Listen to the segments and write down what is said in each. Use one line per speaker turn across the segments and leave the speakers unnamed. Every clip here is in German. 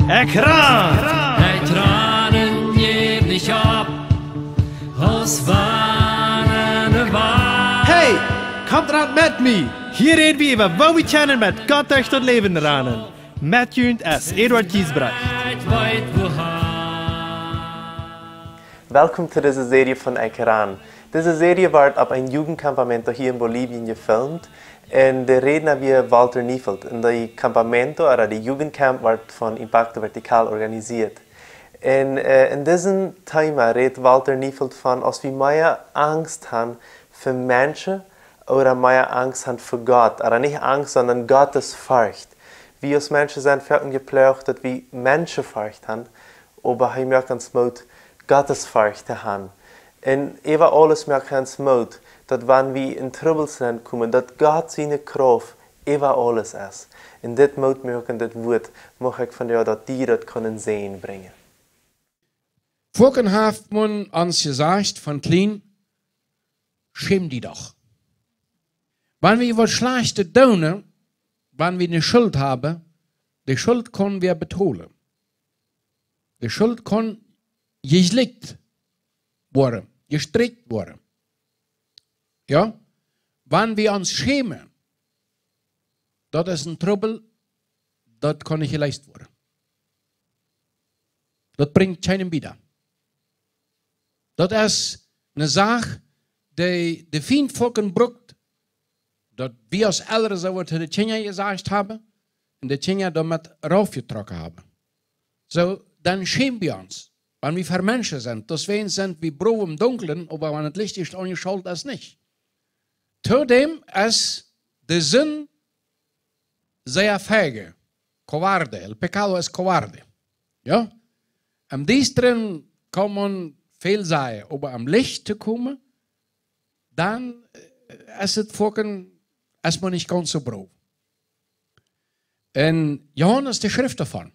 Ekran!
Hij tranen je nicht ab, aus warnen Wahr.
Hey, kommt ran mit mir! Hier reden wir über, wo wir kennen mit Gott durch das Leben ranen. Mit Jünd als Eduard Giesbrecht.
Weit woher.
Welkom zu dieser Serie von Ekran. Diese Serie wird ab einem Jugendcampamento hier in Bolivien gefilmt. Und der Redner war Walter Niefeld. Und das Campamento, oder die Jugendcamp, wird von Impacto Vertical organisiert. Und in diesem Thema redet Walter Niefeld von, als wir mehr Angst haben für Menschen oder mehr Angst haben für Gott. Oder nicht Angst, sondern Gottesfurcht. Wir als Menschen sind völlig geprägt, dass wir Menschenfurcht haben, aber wir merken uns Mut, Gottesfurcht zu haben. Und über alles merken wir uns Mut, dass wenn wir in Troubles kommen, dass Gott seine Kraft über alles ist. Und das Mut merken, das Wort, möchte ich von dir, dass die das können sehen bringen.
Vorhin hat man uns gesagt, von klein, schäm die doch. Wenn wir was Schlechtes tun, wenn wir eine Schuld haben, die Schuld können wir betonen. Die Schuld kann geschlickt worden, gestrickt worden. Ja? Wenn wir uns schämen, das ist ein Trouble, das kann nicht geleistet werden. Das bringt keinen wieder. Das ist eine Sache, die die vielen Volken braucht, dass wir als Ältere so zu den Kindern gesagt haben und die Kinder damit raufgetroffen haben. So, dann schämen wir uns, wenn wir für Menschen sind. Deswegen sind wir Brot im Dunkeln, aber wenn das Licht ist, angeschaut ist nicht. Zudem ist der Sinn sehr feige, covarde. El pecado es covarde. Ja? Am diestren kann man viel sagen, aber am Licht zu kommen, dann ist es vorhin erstmal nicht ganz so brav. Und Johannes die Schrift davon.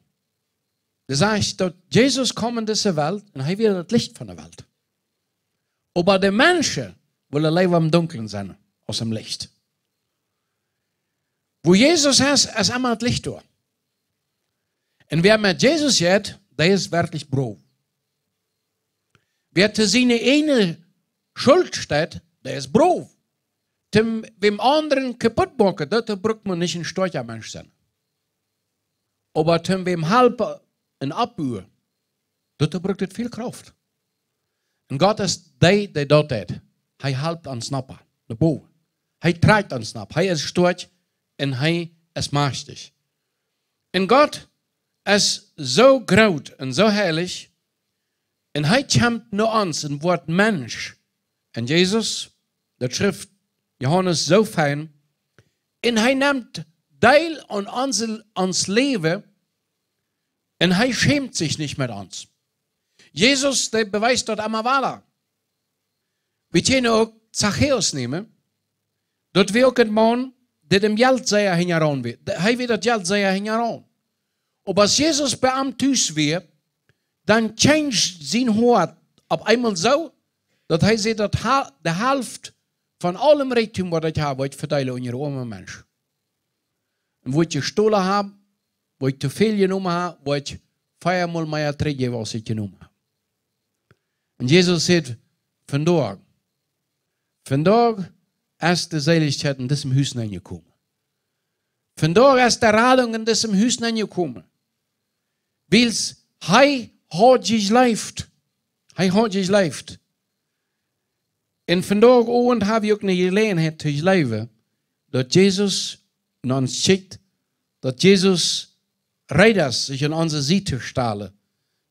Der sagt, dass Jesus kommt in diese Welt und er wird das Licht von der Welt. Aber die Menschen wollen leben im Dunkeln sein, aus dem Licht. Wo Jesus ist, ist immer das Licht da. Und wer mit Jesus geht, der ist wirklich brav. Wer zu seiner eine Schuld steht, der ist brav. Wem anderen kaputt machen, das braucht man nicht ein stolzer Mensch sein. Aber wem halb ein Abbühe, das braucht es viel Kraft. Und Gott ist der dort hat. Er halbt ans Nappa, der Bo. Er trägt ans Napp. Er ist stark und er ist mächtig. Und Gott ist so groß und so herrlich. Und er kämpft nur uns ein Wort Mensch. Und Jesus, der Schrift Johannes so fein. Und er nimmt Teil an uns Leben. Und er schämt sich nicht mit uns. Jesus, der beweist dort einmal weiter. Wir können auch Zachäus nehmen. Dort wir auch ein Mann, der dem Geld sehr hingeran wird. Er wird das Geld sehr hingeran. Aber als Jesus bei ihm Tüß wird, dann changed sein Hort auf einmal so, dass er sagt, dass die Hälfte von allem Reichtum, was ich habe, wollte ich verteilen an ihre armen Menschen. Und wo ich gestohlen habe, wo ich zu viel genommen habe, wo ich viermal mehr erträge, was ich genommen habe. Und Jesus sagt, vandaag ist die Seligkeit in diesem Haus hineingekommen. Vandaag ist die Radung in diesem Haus hineingekommen. Weil er hat gelebt. Er hat gelebt. Und vandaag Abend habe ich auch eine Gelegenheit zu leben, dass Jesus in uns schickt, dass Jesus Reiters sich in unsere Seite stellen,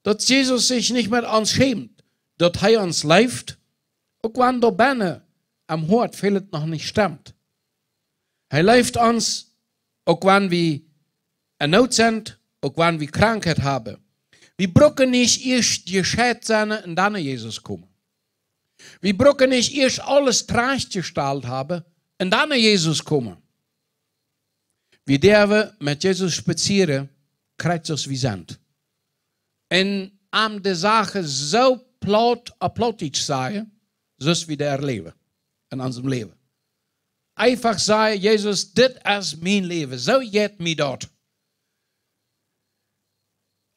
dass Jesus sich nicht mit uns schämt, dass er uns lebt, auch wenn der Benne am Hort vielleicht noch nicht stimmt. Er lebt uns, auch wenn wir in Not sind, auch wenn wir Krankheit haben. Wir brauchen nicht erst gescheit sein und dann Jesus kommen. Wir brauchen nicht erst alles gestellt haben und dann Jesus kommen. Wir dürfen mit Jesus spazieren, kriegt es wie sind. Und am die Sache so plottig sein, so wie wir erleben in unserem Leben. Einfach sagen, Jesus, das ist mein Leben, so geht mir dort.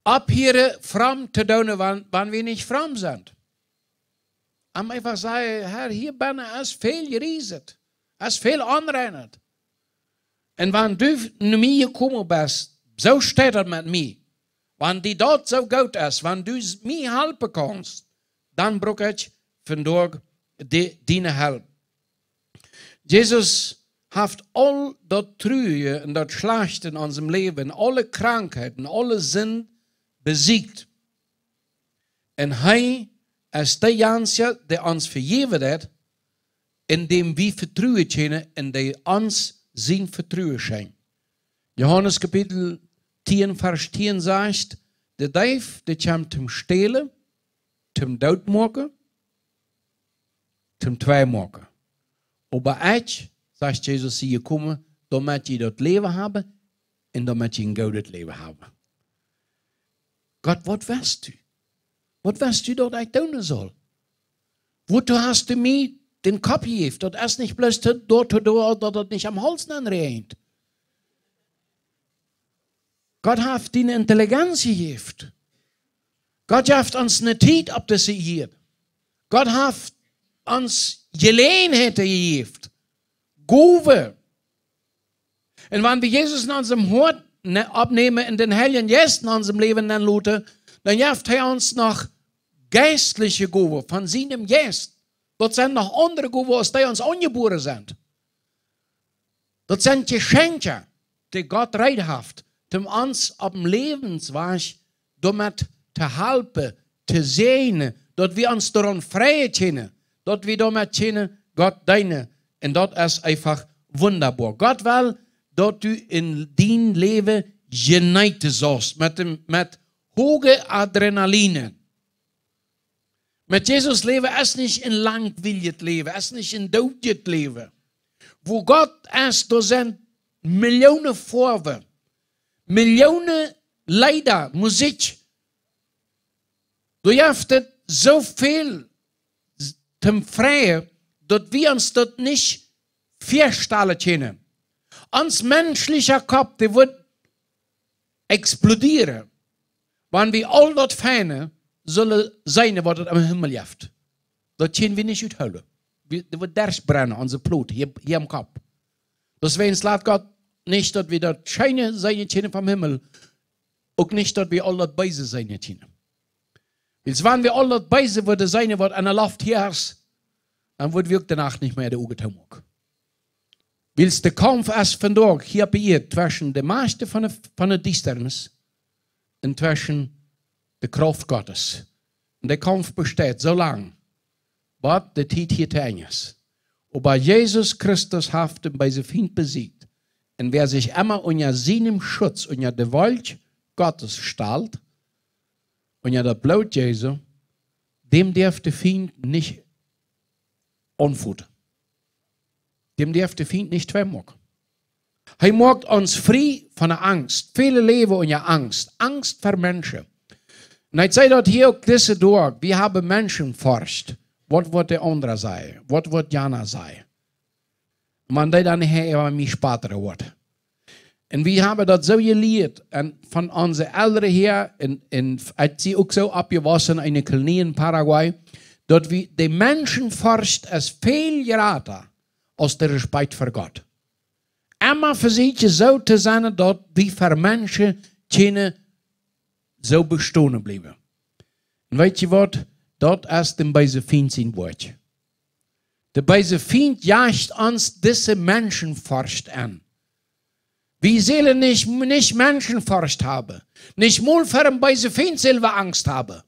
ab hier fromm zu tun, wann wir nicht fromm sind. Am einfach sagen, Herr, hier bin ich, es viel gerieset, es viel anrennet. Und wenn du zu mir gekommen bist, so steht es mit mir. Wenn die dort so gut ist, wenn du mir helfen kannst, dann brauche ich vandaag deine Hilfe. Jesus hat all das Trüge und das Schlechte in unserem Leben, alle Krankheiten, alle Sinn besiegt. Und er ist der Ganze, der uns vergeben hat, indem wir Vertrauen schenken, und der uns sein Vertrauen schenkt. Johannes Kapitel 10, Vers 10 sagt, der Dief, der kommt zum Stehlen, zum Doodmaken, zum Tweimaken. Aber ich, sagt Jesus, sie gekommen, damit je das Leben haben und damit je ein gutes Leben haben. Gott, was weißt du? Was weißt du, dass ich tun soll? Wozu hast du mir den Kopf gegeben? Das ist nicht bloß dort, dass das nicht am Hals anrennt. Gott hat dir eine Intelligenz gegeben. Gott hat uns eine Zeit abgesichert. Gott hat uns Gelegenheit gegeben. Gove. Und wenn wir Jesus in unserem Hort abnehmen und den Heiligen Geist in unserem Leben dann lassen, dann gibt er uns noch geistliche Gove von seinem Geist. Das sind noch andere Gove, als die uns angeboren sind. Das sind Geschenke, die Gott reinhaft, um uns auf dem Lebensweg damit zu helfen, zu sehen, dass wir uns daran freuen können, dass wir damit können, Gott deine. Und das ist einfach wunderbar. Gott will, dass du in dein Leben geneigt sollst, mit hohem Adrenalin. Mit Jesus Leben ist nicht ein langweiliges Leben, ist nicht ein dotes Leben. Wo Gott ist, da sind Millionen Vorwürfe, Millionen Lieder, Musik. Du hast so viel zum Freien, dass wir uns das nicht vorstellen können. Uns menschlicher Kopf, der wird explodieren, wenn wir all das Feine sollen sein, was es am Himmel gibt. Das können wir nicht uithalen. Das wird durchbrennen, unser Blut, hier am Kopf. Deswegen lässt Gott nicht, dass wir das Scheine sein können vom Himmel, auch nicht, dass wir all das Beise sein können. Weil wenn wir all das Beise würden sein, was an der Luft hier ist, dann wird wir danach nicht mehr der Augen tun. Weil der Kampf ist von dort hier bei ihr zwischen der Macht von der Distanz und zwischen der Kraft Gottes. Und der Kampf besteht so lange, was der Zeit hier zu ist. Aber Jesus Christus hat ihn bei seinem Feind besiegt. Und wer sich immer unter seinem Schutz, unter der Wolke Gottes stellt, unter das Blut Jesu, dem darf der Feind nicht anfuttern. Dem darf der Feind nicht machen. Er macht uns frei von der Angst. Viele leben unter Angst. Angst vor Menschen. Und ich sage dort hier auch diese Tag, wir haben Menschen forscht. Was wird der andere sein? Was wird Jana sein? Man die dann her mich später wird. Und wir haben das so gelehrt von unseren Eltern her, als sie auch so abgewaschen in den Kolonien in Paraguay, dass wir die Menschen forscht es viel geraten als der Respekt für Gott. Immer versuchen so zu sein, dass wir für Menschen können so bestehen bleiben. Und weißt du was? Dort ist dem Beise Feind sein Wort. Der Beise Feind jagt uns diese Menschenfurcht an. Wir sollen nicht Menschenfurcht haben. Nicht mal für den Beise Feind selber Angst haben.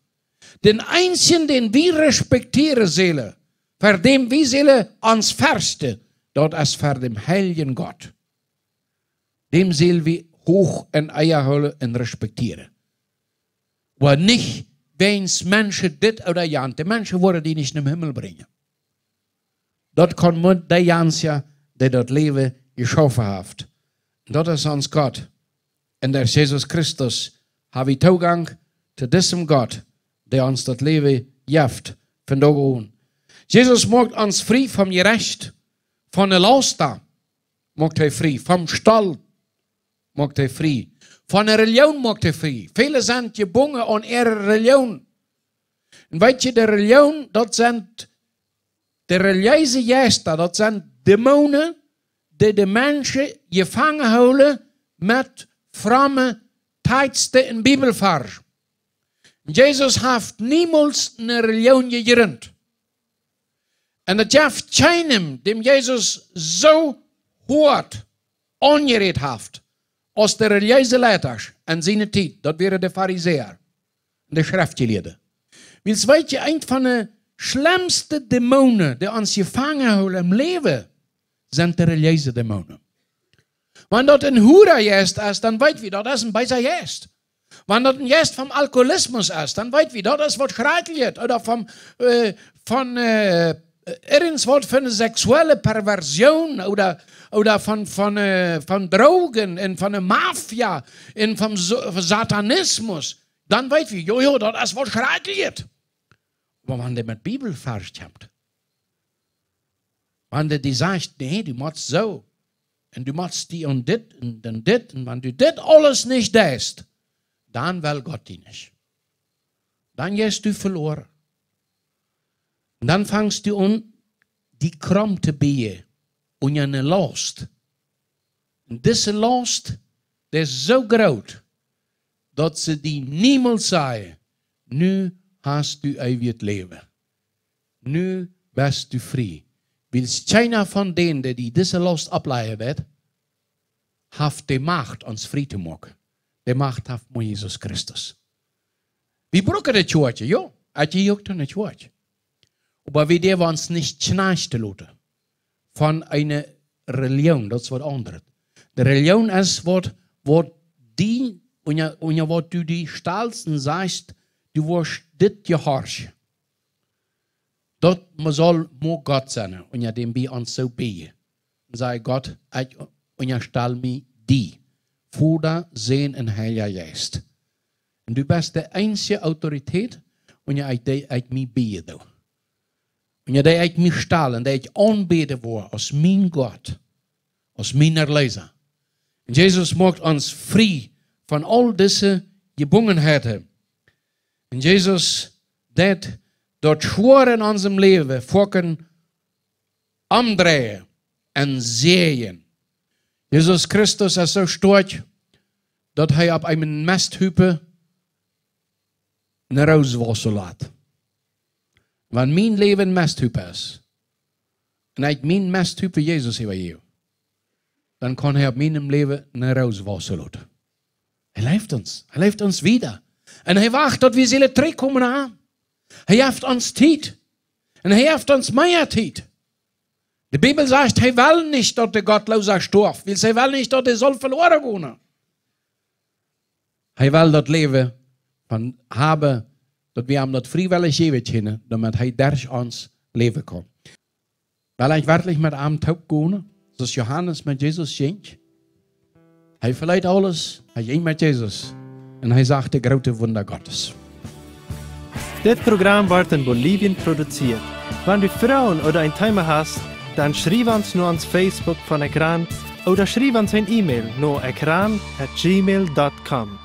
Den einzigen, den wir respektieren sollen, für den wir sollen uns fürchten, dort ist für den heiligen Gott. Dem sollen wir hoch in Eier holen und respektieren. Aber nicht, wenn es Menschen dit oder jan. Die Menschen wollen die nicht in den Himmel bringen. Dort kann man der Jansia, der dort Leben geschaffen hat. Und dort ist uns Gott. Und der Jesus Christus habe ich Zugang zu diesem Gott, der uns das Leben gibt, von da an. Jesus macht uns frei vom Gerecht, von der Laster macht er frei, vom Stall macht er frei, Von der Religion macht er frei. Viele sind gebunden an ihre Religion. Und weet je, de Religion, dat zijn de religieuze geister, dat zijn demonen die de mensen gevangen houden met vrome tijdste en Bibelvers. Jezus heeft niemals een religion gegründet. En dat heeft keinem, dem Jezus zo hard aangereed heeft, als de religieuze leiders in zijn tijd. Dat waren de Farizeeën en de schriftgeleerden. Wils weet je, een van de schlimmste demonen die ons gevangen houden im leven, zijn de religieuze demonen. Wanneer dat een hoera is, dan weet we dat is een bijzer jest. Wanneer dat een jest van alcoholismus is, dan weet we dat is wat geregeld. Oder van ergens wat van een seksuele perversion, oder van drogen en van een mafia en van satanismus. Dan weet we, jojo, dat is wat geregeld. Maar wanneer met Bibelvers komt, wanneer die zegt, nee, du moet zo, en du moet die en dit, en dit, en wanneer du dit alles niet deest, dan wil God die niet. Dan gehst du verloren. En dan fangst du an, die kram te bieden, und je een last. En deze last, die is zo groot, dat ze die niemals zeggen, nu hast du eeuwig leven. Nu bist du vrij. Wils keiner von denen, die diese last ableiden wird, heeft die Macht, ons vrij te maken. Die Macht heeft maar Jesus Christus. Wir brauchen die Kirche, ja. Als je juckt in die Kirche. Aber wir dürfen uns nicht schnarchen lassen von einer Religion, das ist was anderes. Die Religion ist, was die, und was du die Stalsten sagst, du wirst das gehorchen. Dat soll nur Gott sein, und ja, dem wir uns so beten. Und sei Gott, und ja, stell mir die, Vater, Sohn und Heiliger Geist. Und du bist die einzige Autorität, und ja, ich mich beten. Und ja, ich mich stellen, ich anbeten war, als mein Gott, als mein Erlöser. Und Jesus macht uns frei von all diese Gebungenheiten. Und Jesus, dort schwor in unserem Leben, vorken umdrehen und sehen. Jesus Christus ist so stark, dass er auf einem Masthüppe eine Rauswasser lässt. Wenn mein Leben Masthüppe ist, und ich mein Masthüppe Jesus über jou, dann kann er auf meinem Leben eine Rauswasser lassen. Er lebt uns wieder. Und er wacht, dass wir sie zurückkommen haben. Er heeft uns Zeit. Und er heeft uns mehr Zeit. Die Bibel sagt, er will nicht, dass der Gottloser stirbt. Er will nicht, dass er soll verloren gehen. Er will das Leben haben, dass wir ihm das freiwillig geben können, damit er durch uns leben kann. Weil ich wirklich mit einem Taub gehen, dass Johannes mit Jesus ging. Er verleiht alles, er ging mit Jesus. Und er sagt die große Wunder Gottes.
Dit Programm wordt in Bolivien produziert. Wenn du Fragen oder ein Thema hast, dann schreib uns nur ans Facebook von Ekran oder schreib uns ein E-Mail nur ekran@gmail.com.